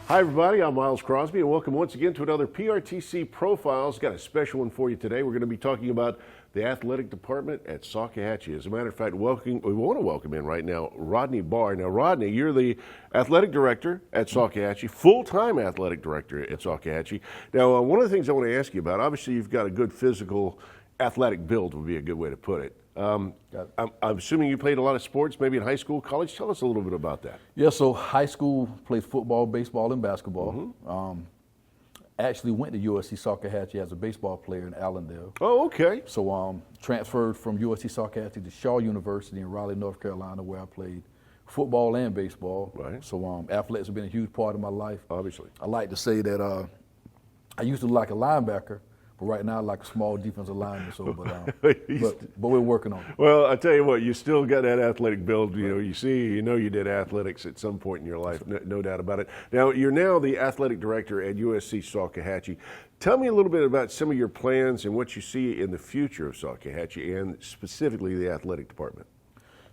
Hi everybody, I'm Miles Crosby and welcome once again to another PRTC Profiles. Got a special one for you today. We're going to be talking about the athletic department at Salkehatchie. As a matter of fact, we want to welcome in right now Rodney Barr. Now Rodney, you're the athletic director at Salkehatchie, full-time athletic director at Salkehatchie. Now one of the things I want to ask you about, obviously you've got a good physical athletic build would be a good way to put it. I'm assuming you played a lot of sports, maybe in high school, college. Tell us a little bit about that. Yeah, so high school played football, baseball, and basketball. Actually went to Usc Salkehatchie as a baseball player in Allendale. Oh, okay. So transferred from Usc Salkehatchie to Shaw University in Raleigh, North Carolina, where I played football and baseball. Right. So athletics have been a huge part of my life. Obviously. I like to say that I used to look like a linebacker, but right now I like a small defensive lineman. So, but we're working on it. Well, I tell you what, you still got that athletic build. You know, you did athletics at some point in your life, no doubt about it. Now, you're now the athletic director at USC Salkehatchie. Tell me a little bit about some of your plans and what you see in the future of Salkehatchie and specifically the athletic department.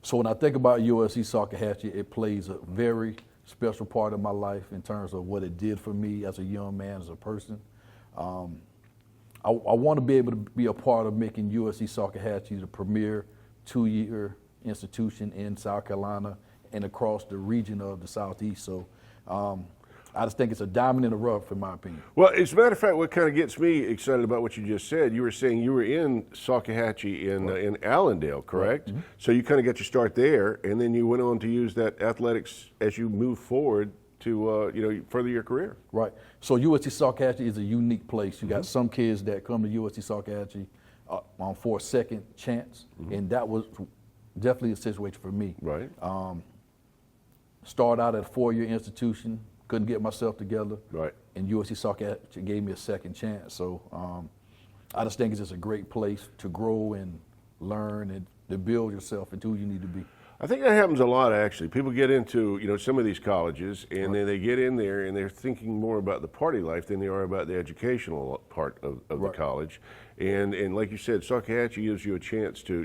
So when I think about USC Salkehatchie, it plays a very special part of my life in terms of what it did for me as a young man, as a person. I want to be able to be a part of making USC Salkehatchie the premier two-year institution in South Carolina and across the region of the Southeast. So I just think it's a diamond in the rough, in my opinion. Well, as a matter of fact, what kind of gets me excited about what you just said, you were saying you were in Salkehatchie in Allendale, correct? Right. So you kind of got your start there, and then you went on to use that athletics as you move forward to further your career. Right. So USC Salkehatchie is a unique place. You got some kids that come to USC Salkehatchie for a second chance, and that was definitely a situation for me. Right. Started out at a four-year institution, couldn't get myself together. Right. And USC Salkehatchie gave me a second chance. So I just think it's just a great place to grow and learn and to build yourself into who you need to be. I think that happens a lot, actually. People get into, some of these colleges, and then they get in there, and they're thinking more about the party life than they are about the educational part of the college. And like you said, Salkehatchie gives you a chance to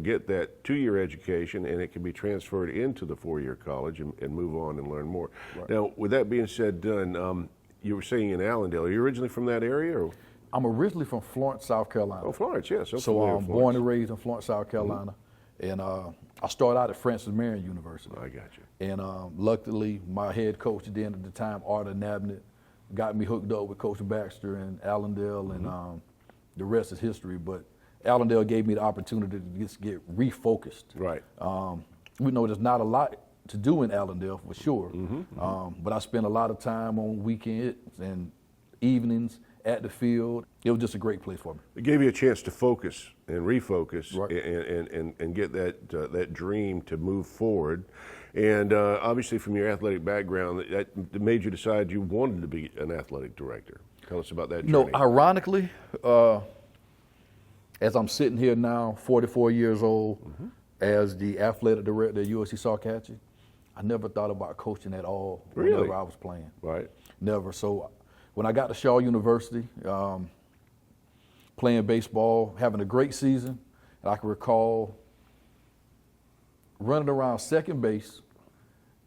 get that two-year education, and it can be transferred into the four-year college and move on and learn more. Right. Now, with that being said, done, you were saying in Allendale. Are you originally from that area? Or? I'm originally from Florence, South Carolina. Oh, Florence, yes. So I'm born and raised in Florence, South Carolina. And I started out at Francis Marion University. I got you. And luckily, my head coach then at the time, Arthur Nabnett, got me hooked up with Coach Baxter in Allendale, and the rest is history. But Allendale gave me the opportunity to just get refocused. Right. We know there's not a lot to do in Allendale, for sure. But I spent a lot of time on weekends and evenings at the field. It was just a great place for me. It gave you a chance to focus and refocus, right, and get that dream to move forward. And obviously from your athletic background, that made you decide you wanted to be an athletic director. Tell us about that journey. No, ironically, as I'm sitting here now, 44 years old, as the athletic director at USC Salkehatchie, I never thought about coaching at all whenever I was playing. Right. Never. So when I got to Shaw University, playing baseball, having a great season, and I can recall running around second base,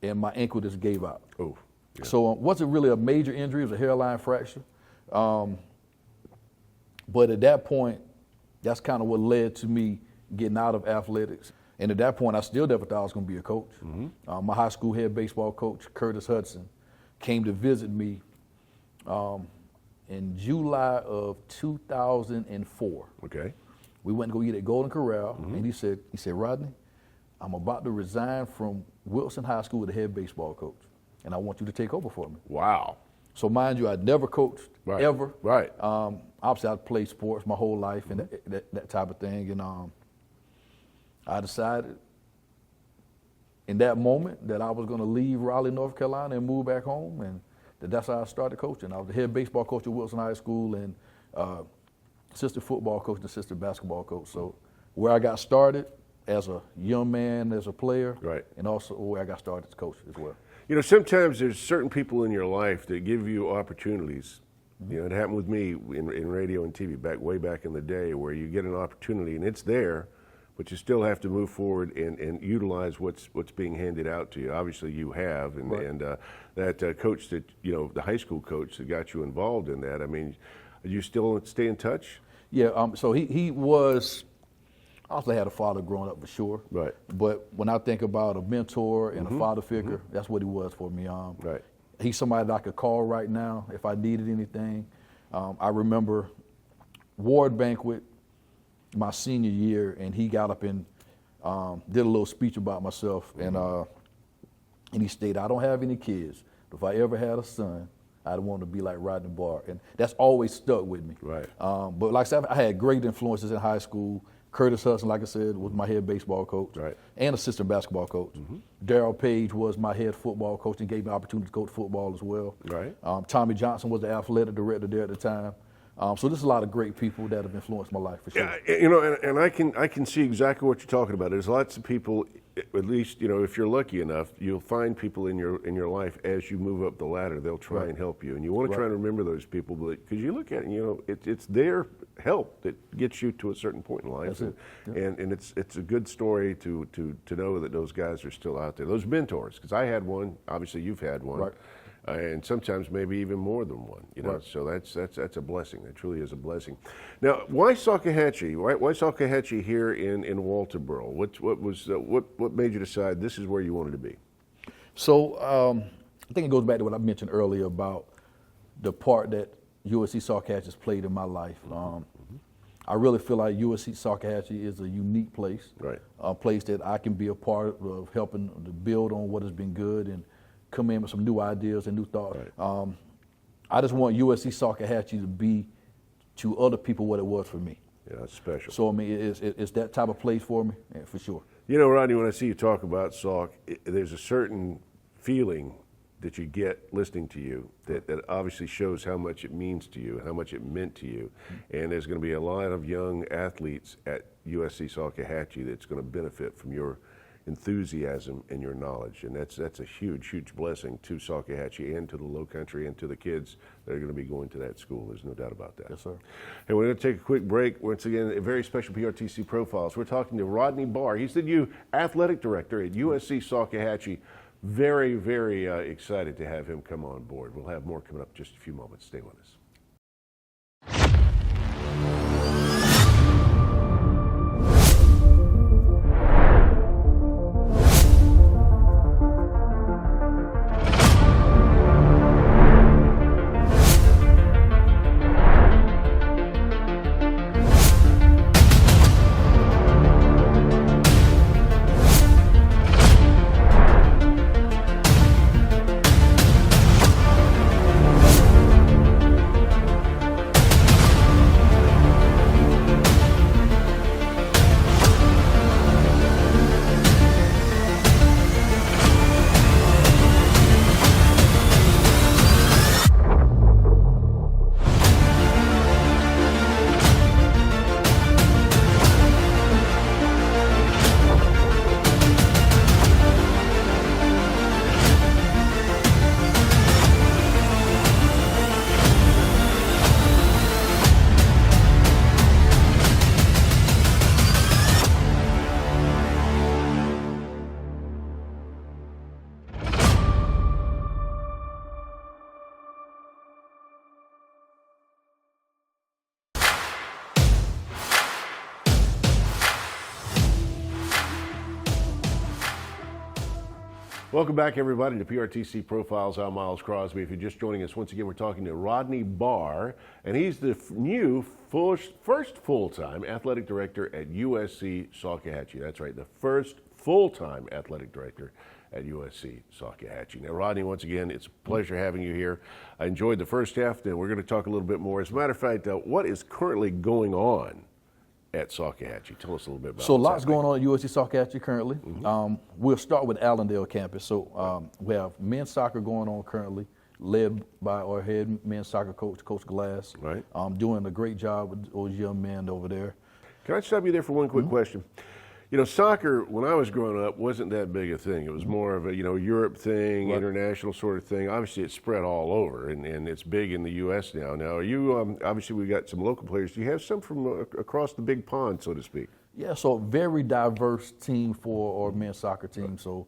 and my ankle just gave out. Oh. Yeah. So it wasn't really a major injury, it was a hairline fracture. But at that point, that's kind of what led to me getting out of athletics. And at that point, I still never thought I was going to be a coach. My high school head baseball coach, Curtis Hudson, came to visit me in July of 2004. Okay. We went to go eat at Golden Corral, and he said, Rodney, I'm about to resign from Wilson High School as the head baseball coach, and I want you to take over for me. Wow. So mind you, I'd never coached, ever. Right. Obviously, I'd played sports my whole life and that type of thing, and I decided in that moment that I was going to leave Raleigh, North Carolina and move back home, and that's how I started coaching. I was the head baseball coach at Wilson High School and assistant football coach and assistant basketball coach. So where I got started as a young man, as a player, and also where I got started as a coach as well. Sometimes there's certain people in your life that give you opportunities. It happened with me in radio and TV way back in the day, where you get an opportunity and it's there, but you still have to move forward and utilize what's being handed out to you. Obviously, you have, and that coach that the high school coach that got you involved in that. I mean, you still stay in touch? Yeah. So he was. I also had a father growing up for sure. Right. But when I think about a mentor and a father figure, that's what he was for me. Right. He's somebody that I could call right now if I needed anything. I remember Ward Banquet my senior year, and he got up and did a little speech about myself, and he stated, "I don't have any kids. If I ever had a son, I'd want to be like Rodney Barr," and that's always stuck with me. Right. But like I said, I had great influences in high school. Curtis Hudson, like I said, was my head baseball coach and assistant basketball coach. Darryl Page was my head football coach and gave me the opportunity to coach football as well. Right. Tommy Johnson was the athletic director there at the time. So there's a lot of great people that have influenced my life for sure. Yeah, and I can see exactly what you're talking about. There's lots of people, at least if you're lucky enough, you'll find people in your life as you move up the ladder. They'll try and help you, and you want to try and remember those people, because you look at it, it's their help that gets you to a certain point in life. That's it. And it's a good story to know that those guys are still out there. Those mentors, because I had one. Obviously, you've had one. Right. And sometimes maybe even more than one, Right. So that's a blessing. That truly is a blessing. Now, why Salkehatchie? Why Salkehatchie here in Walterboro? What made you decide this is where you wanted to be? So I think it goes back to what I mentioned earlier about the part that USC Salkehatchie has played in my life. I really feel like USC Salkehatchie is a unique place, Right. a place that I can be a part of helping to build on what has been good and come in with some new ideas and new thoughts. Right. I just want USC Salkehatchie to be to other people what it was for me. Yeah, it's special. So I mean, it's that type of place for me, for sure. Rodney, when I see you talk about Salk, there's a certain feeling that you get listening to you that obviously shows how much it means to you, how much it meant to you. And there's going to be a lot of young athletes at USC Salkehatchie that's going to benefit from your enthusiasm and your knowledge, and that's a huge blessing to Salkehatchie and to the Low Country and to the kids that are going to be going to that school. There's no doubt about that. Yes, sir. Hey, we're going to take a quick break. Once again, a very special PRTC Profiles. We're talking to Rodney Barr. He's the new athletic director at USC Salkehatchie. Very excited to have him come on board. We'll have more coming up in just a few moments. Stay with us. Welcome back, everybody, to PRTC Profiles. I'm Miles Crosby. If you're just joining us, once again, we're talking to Rodney Barr, and he's the new first full-time athletic director at USC Salkehatchie. That's right, the first full-time athletic director at USC Salkehatchie. Now, Rodney, once again, it's a pleasure having you here. I enjoyed the first half, and we're going to talk a little bit more. As a matter of fact, what is currently going on at Salkehatchie? Tell us a little bit about it. So lots going on at USC Salkehatchie currently. We'll start with Allendale campus. So we have men's soccer going on currently, led by our head men's soccer coach, Coach Glass. Right. Doing a great job with those young men over there. Can I stop you there for one quick question? Soccer, when I was growing up, wasn't that big a thing. It was more of a, Europe thing, international sort of thing. Obviously, it's spread all over, and it's big in the U.S. now. Now, are you, obviously, we got some local players. Do you have some from across the big pond, so to speak? Yeah, so very diverse team for our men's soccer team. So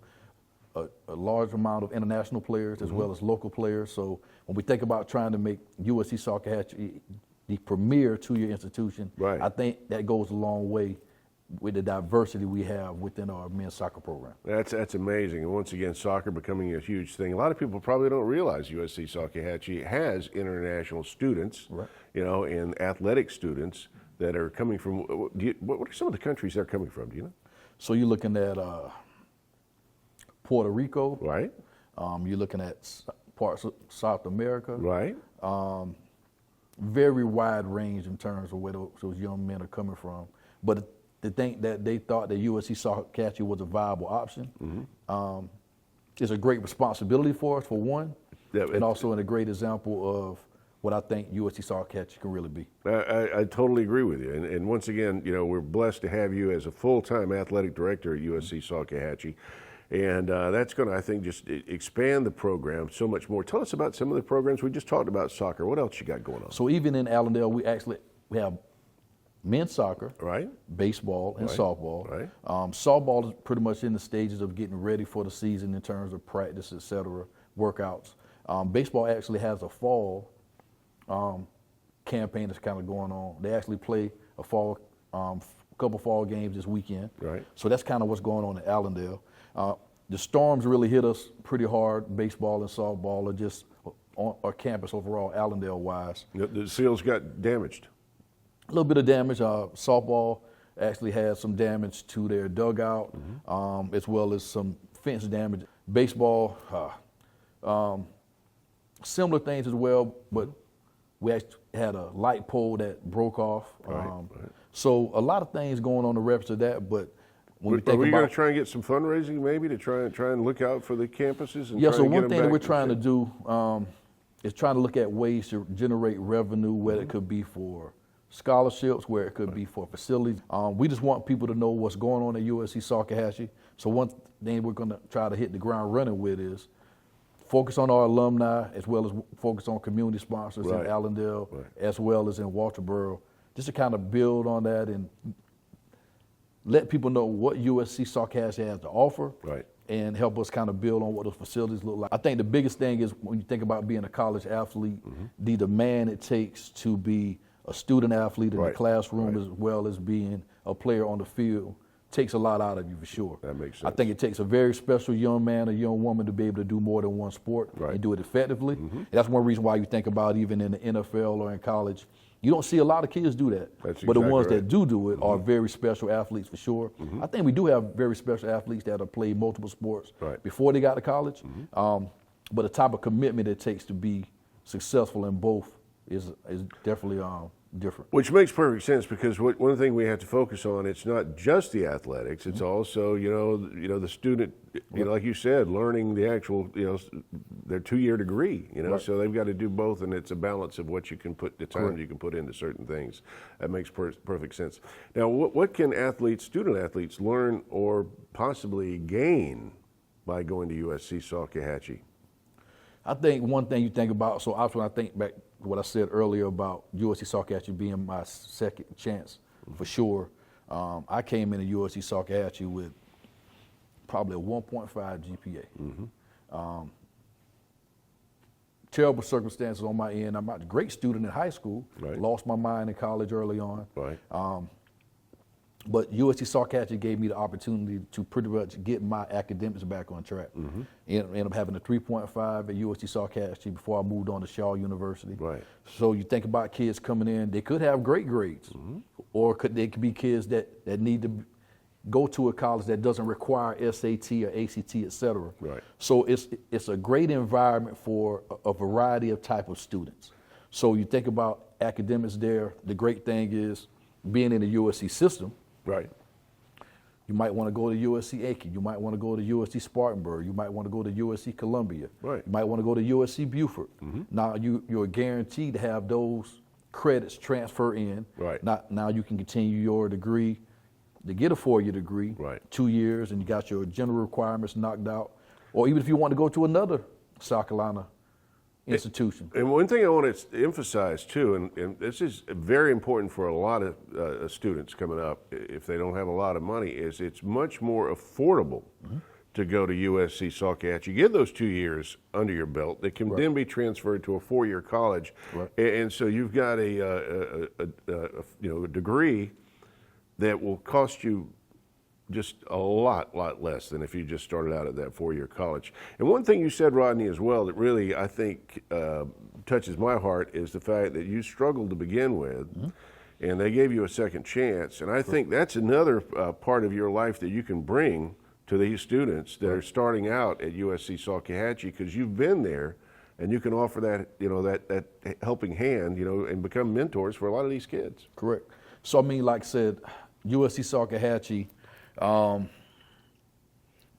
a large amount of international players as well as local players. So when we think about trying to make USC Salkehatchie the premier two-year institution, Right. I think that goes a long way with the diversity we have within our men's soccer program. That's amazing. And once again, soccer becoming a huge thing. A lot of people probably don't realize USC Salkehatchie has international students, Right. And athletic students that are coming from, what are some of the countries they're coming from, do you know? So you're looking at Puerto Rico. Right. You're looking at parts of South America. Right. Very wide range in terms of where those young men are coming from. But to think that they thought that USC Salkehatchie was a viable option is a great responsibility for us, for one, and also a great example of what I think USC Salkehatchie can really be. I totally agree with you. And once again, we're blessed to have you as a full-time athletic director at USC Salkehatchie. And that's going to, I think, just expand the program so much more. Tell us about some of the programs. We just talked about soccer. What else you got going on? So even in Allendale, we have men's soccer, right, baseball, and softball. Right. Softball is pretty much in the stages of getting ready for the season in terms of practice, et cetera, workouts. Baseball actually has a fall campaign that's kind of going on. They actually play a couple fall games this weekend. Right. So that's kind of what's going on in Allendale. The storms really hit us pretty hard. Baseball and softball are just on our campus overall, Allendale-wise. The Seals got damaged. A little bit of damage. Softball actually had some damage to their dugout, as well as some fence damage. Baseball, similar things as well, but we actually had a light pole that broke off. Right. So a lot of things going on the reps of that, but when we think Are we about, going to try and get some fundraising maybe to try and look out for the campuses? And yeah, try so to get one them thing that back we're to trying to shape? do is trying to look at ways to generate revenue, whether it could be for scholarships, where it could be for facilities. We just want people to know what's going on at USC Salkehatchie. So one thing we're going to try to hit the ground running with is focus on our alumni as well as focus on community sponsors in Allendale as well as in Walterboro, just to kind of build on that and let people know what USC Salkehatchie has to offer and help us kind of build on what those facilities look like. I think the biggest thing is when you think about being a college athlete, the demand it takes to be a student athlete in the classroom as well as being a player on the field takes a lot out of you for sure. That makes sense. I think it takes a very special young man or young woman to be able to do more than one sport and do it effectively. And that's one reason why you think about even in the NFL or in college, you don't see a lot of kids do that. But the ones that do it are very special athletes for sure. I think we do have very special athletes that have played multiple sports before they got to college. But the type of commitment it takes to be successful in both is definitely different. Which makes perfect sense because one thing we have to focus on, it's not just the athletics, it's also, the student, like you said, learning the actual, their 2-year degree, so they've got to do both, and it's a balance of what you can put, the time you can put into certain things. That makes perfect sense. Now, what can student athletes learn or possibly gain by going to USC Salkehatchie? I think one thing you think about, so when I think back to what I said earlier about USC Salkehatchie being my second chance for sure, I came into USC Salkehatchie with probably a 1.5 GPA. Terrible circumstances on my end. I'm a great student in high school, lost my mind in college early on. But USC Salkehatchie gave me the opportunity to pretty much get my academics back on track. Ended up having a 3.5 at USC Salkehatchie before I moved on to Shaw University. So you think about kids coming in, they could have great grades, or they could be kids that need to go to a college that doesn't require SAT or ACT, et cetera. So it's a great environment for a variety of type of students. So you think about academics there, the great thing is being in the USC system, you might want to go to USC Aiken. You might want to go to USC Spartanburg. You might want to go to USC Columbia. You might want to go to USC Beaufort. Now you're guaranteed to have those credits transfer in. Now you can continue your degree to get a 4-year degree, 2 years, and you got your general requirements knocked out. Or even if you want to go to another South Carolina institution. And one thing I want to emphasize too, and this is very important for a lot of students coming up, if they don't have a lot of money, is it's much more affordable to go to USC Salkehatchie. Get those 2 years under your belt. They can then be transferred to a 4-year college, and so you've got a degree that will cost you just a lot less than if you just started out at that 4-year college. And one thing you said, Rodney, as well, that really I think touches my heart is the fact that you struggled to begin with, and they gave you a second chance. And I think that's another part of your life that you can bring to these students that are starting out at USC Salkehatchie, because you've been there, and you can offer that, that helping hand, and become mentors for a lot of these kids. Correct. So I mean, like I said, USC Salkehatchie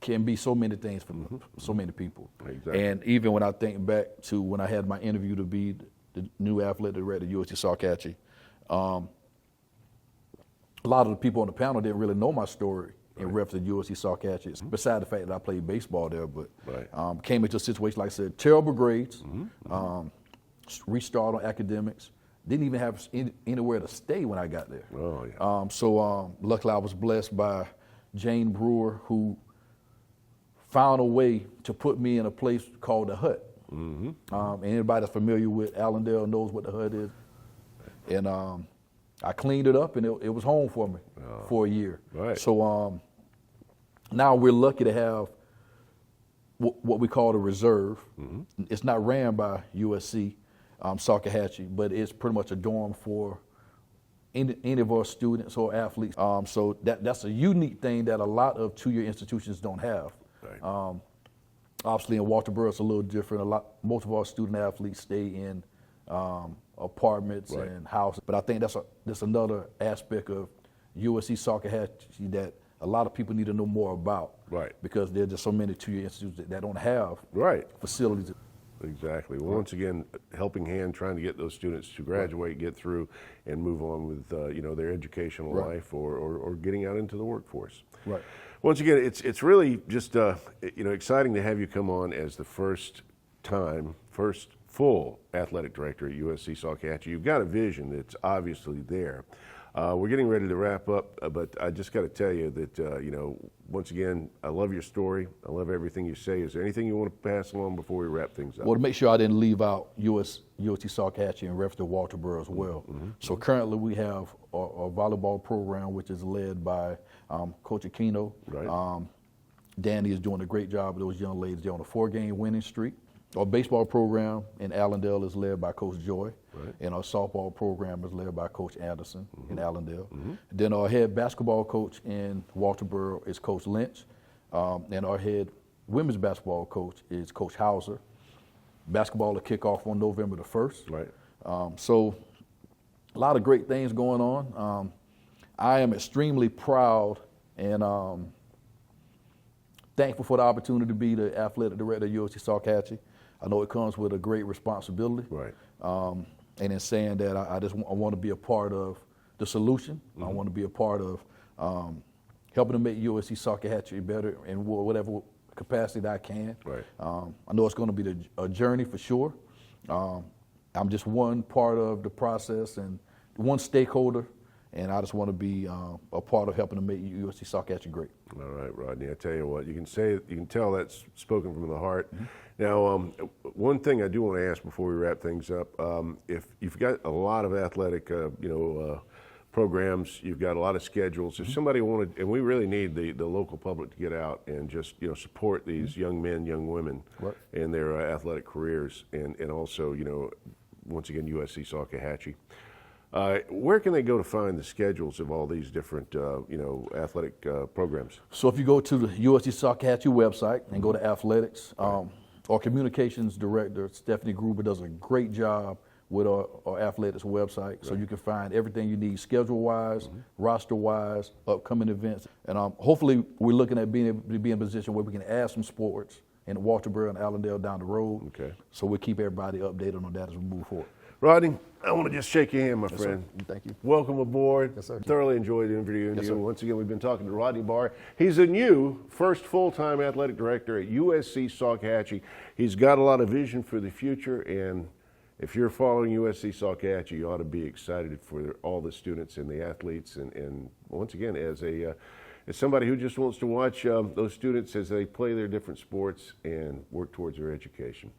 can be so many things for so many people. Exactly. And even when I think back to when I had my interview to be the new athletic director at USC Salkehatchie, a lot of the people on the panel didn't really know my story in reference to USC Salkehatchie, beside the fact that I played baseball there. But came into a situation, like I said, terrible grades, restart on academics, didn't even have anywhere to stay when I got there. Oh, yeah. So luckily I was blessed by Jane Brewer, who found a way to put me in a place called the Hut. And anybody that's familiar with Allendale knows what the Hut is. And I cleaned it up, and it was home for me for a year. Right. So now we're lucky to have what we call the reserve. It's not ran by USC Salkehatchie, but it's pretty much a dorm for any of our students or athletes. So that's a unique thing that a lot of 2-year institutions don't have. Right. Obviously, in Walterboro, it's a little different. Most of our student athletes stay in apartments and houses. But I think that's another aspect of USC Salkehatchie that a lot of people need to know more about. Right. Because there's just so many 2-year institutions that don't have facilities. Exactly. Well, once again, helping hand, trying to get those students to graduate, get through, and move on with their educational life or getting out into the workforce. Right. Once again, it's really just exciting to have you come on as the first full athletic director at USC Salkehatchie. You've got a vision that's obviously there. We're getting ready to wrap up, but I just got to tell you that, once again, I love your story. I love everything you say. Is there anything you want to pass along before we wrap things up? Well, to make sure I didn't leave out USC Salkehatchie and reference to Walterboro as well. So currently we have our volleyball program, which is led by Coach Aquino. Right. Danny is doing a great job with those young ladies. They're on a 4-game winning streak. Our baseball program in Allendale is led by Coach Joy, and our softball program is led by Coach Anderson in Allendale. Then our head basketball coach in Walterboro is Coach Lynch, and our head women's basketball coach is Coach Hauser. Basketball will kick off on November the 1st. Right. So a lot of great things going on. I am extremely proud and thankful for the opportunity to be the athletic director at USC Salkehatchie. I know it comes with a great responsibility. Right. And in saying that, I want to be a part of the solution. I want to be a part of helping to make USC Salkehatchie better in whatever capacity that I can. Right. I know it's going to be a journey for sure. I'm just one part of the process and one stakeholder, and I just want to be a part of helping to make USC Salkehatchie great. All right, Rodney. I tell you what, you can tell that's spoken from the heart. Now, one thing I do want to ask before we wrap things up: if you've got a lot of athletic, programs, you've got a lot of schedules. If somebody wanted, and we really need the local public to get out and just support these young men, young women, in their athletic careers, and also once again USC Salkehatchie. Where can they go to find the schedules of all these different, athletic programs? So if you go to the USC Salkehatchie website and go to athletics, our communications director, Stephanie Gruber, does a great job with our athletics website. So you can find everything you need schedule-wise, roster-wise, upcoming events. And hopefully we're looking at being able to be in a position where we can add some sports in Walterboro and Allendale down the road. Okay. So we'll keep everybody updated on that as we move forward. Rodney, I want to just shake your hand, my Yes, friend. sir. Thank you. Welcome aboard. Yes, sir. Thoroughly enjoyed interviewing Yes, you. sir. Once again, we've been talking to Rodney Barr. He's a new first full-time athletic director at USC Salkehatchie. He's got a lot of vision for the future, and if you're following USC Salkehatchie, you ought to be excited for all the students and the athletes. And once again, as somebody who just wants to watch those students as they play their different sports and work towards their education.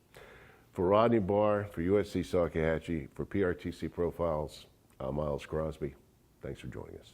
For Rodney Barr, for USC Salkehatchie, for PRTC Profiles, I'm Miles Crosby. Thanks for joining us.